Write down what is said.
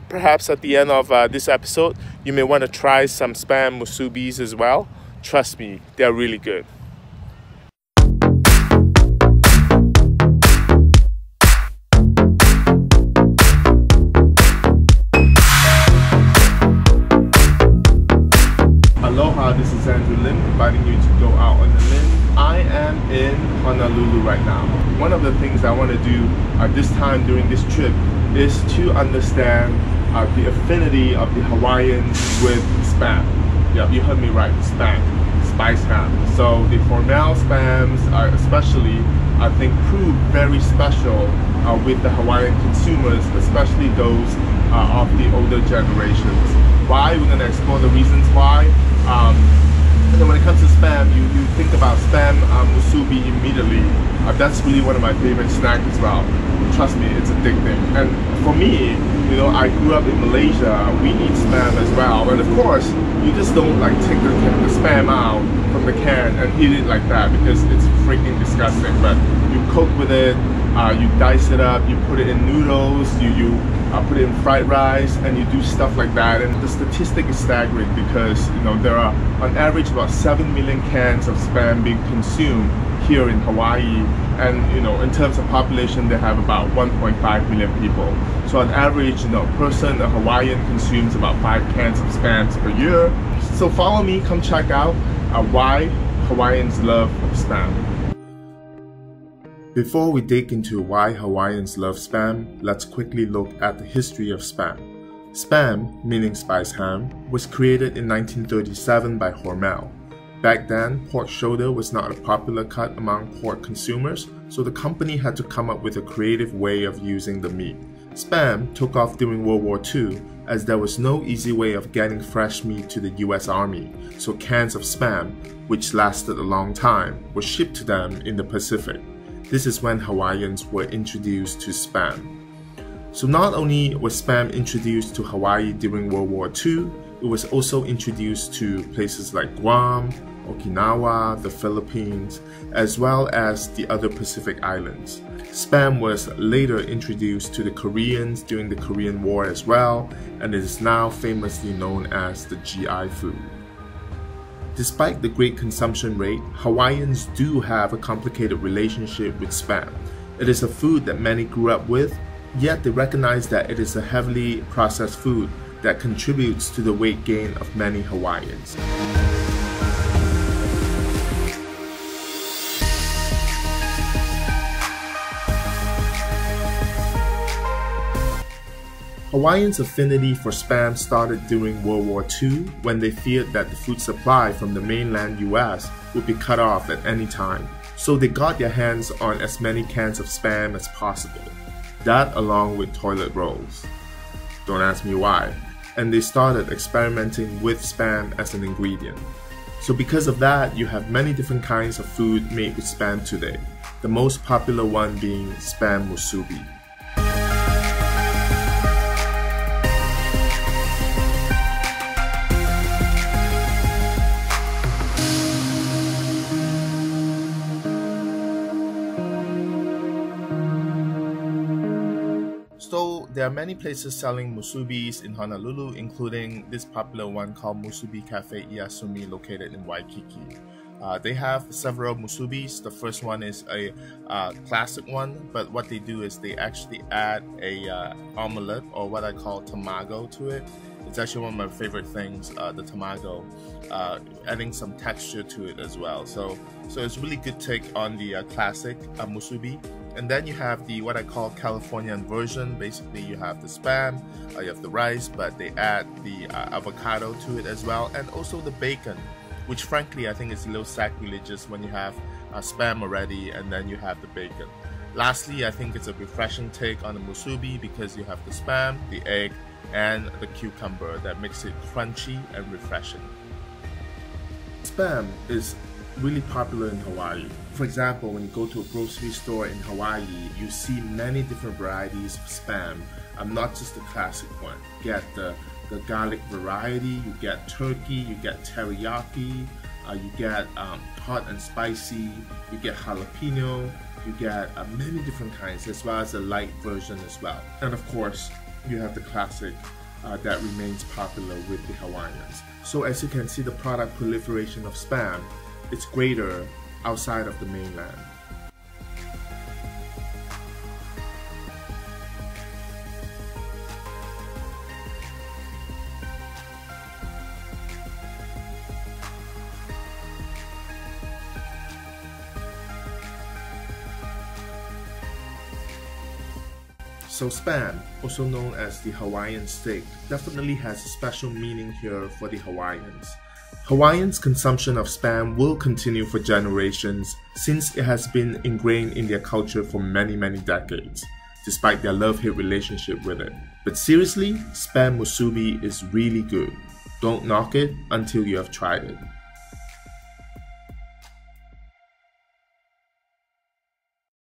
perhaps at the end of this episode, you may want to try some spam musubis as well. Trust me, they're really good. Aloha, this is Andrew Lim, inviting you to go out on the limb. I am in Honolulu right now. One of the things I want to do this time during this trip is to understand the affinity of the Hawaiians with spam. Yeah, you heard me right, spam, spice ham. So the Hormel spams are especially, I think, prove very special with the Hawaiian consumers, especially those of the older generations. Why? We're going to explore the reasons why. And then when it comes to spam, you think about spam musubi immediately. That's really one of my favorite snacks as well. Trust me, it's addicting. And for me, you know, I grew up in Malaysia. We eat spam as well. And of course, you just don't like take the spam out from the can and eat it like that because it's freaking disgusting. But you cook with it, you dice it up, you put it in noodles, you put it in fried rice, and you do stuff like that. And the statistic is staggering because, you know, there are on average about 7 million cans of spam being consumed here in Hawaii, and you know, in terms of population, they have about 1.5 million people. So on average, you know, a Hawaiian consumes about 5 cans of spams per year. So follow me, come check out why Hawaiians love spam. Before we dig into why Hawaiians love spam, let's quickly look at the history of spam. Spam, meaning spice ham, was created in 1937 by Hormel. Back then, pork shoulder was not a popular cut among pork consumers, so the company had to come up with a creative way of using the meat. Spam took off during World War II as there was no easy way of getting fresh meat to the US Army, so cans of spam, which lasted a long time, were shipped to them in the Pacific. This is when Hawaiians were introduced to spam. So not only was spam introduced to Hawaii during World War II, it was also introduced to places like Guam, Okinawa, the Philippines, as well as the other Pacific islands. Spam was later introduced to the Koreans during the Korean War as well, and it is now famously known as the GI food. Despite the great consumption rate, Hawaiians do have a complicated relationship with spam. It is a food that many grew up with, yet they recognize that it is a heavily processed food that contributes to the weight gain of many Hawaiians. Hawaiians' affinity for spam started during World War II when they feared that the food supply from the mainland US would be cut off at any time, so they got their hands on as many cans of spam as possible. That along with toilet rolls. Don't ask me why. And they started experimenting with spam as an ingredient. So because of that, you have many different kinds of food made with spam today, the most popular one being spam musubi. So there are many places selling musubis in Honolulu, including this popular one called Musubi Cafe Iyasumi, located in Waikiki. They have several musubis. The first one is a classic one, but what they do is they actually add a omelette, or what I call tamago, to it. It's actually one of my favorite things, the tamago, adding some texture to it as well. So it's a really good take on the classic musubi. And then you have the what I call Californian version. Basically, you have the spam, you have the rice, but they add the avocado to it as well, and also the bacon, which frankly I think is a little sacrilegious when you have spam already and then you have the bacon. Lastly, I think it's a refreshing take on the musubi because you have the spam, the egg, and the cucumber that makes it crunchy and refreshing. Spam is really popular in Hawaii. For example, when you go to a grocery store in Hawaii, you see many different varieties of spam, not just the classic one. You get the garlic variety, you get turkey, you get teriyaki, you get hot and spicy, you get jalapeno, you get many different kinds, as well as a light version as well. And of course, you have the classic that remains popular with the Hawaiians. So as you can see, the product proliferation of Spam is greater outside of the mainland. So Spam, also known as the Hawaiian steak, definitely has a special meaning here for the Hawaiians. Hawaiians' consumption of Spam will continue for generations since it has been ingrained in their culture for many decades, despite their love-hate relationship with it. But seriously, Spam musubi is really good. Don't knock it until you have tried it.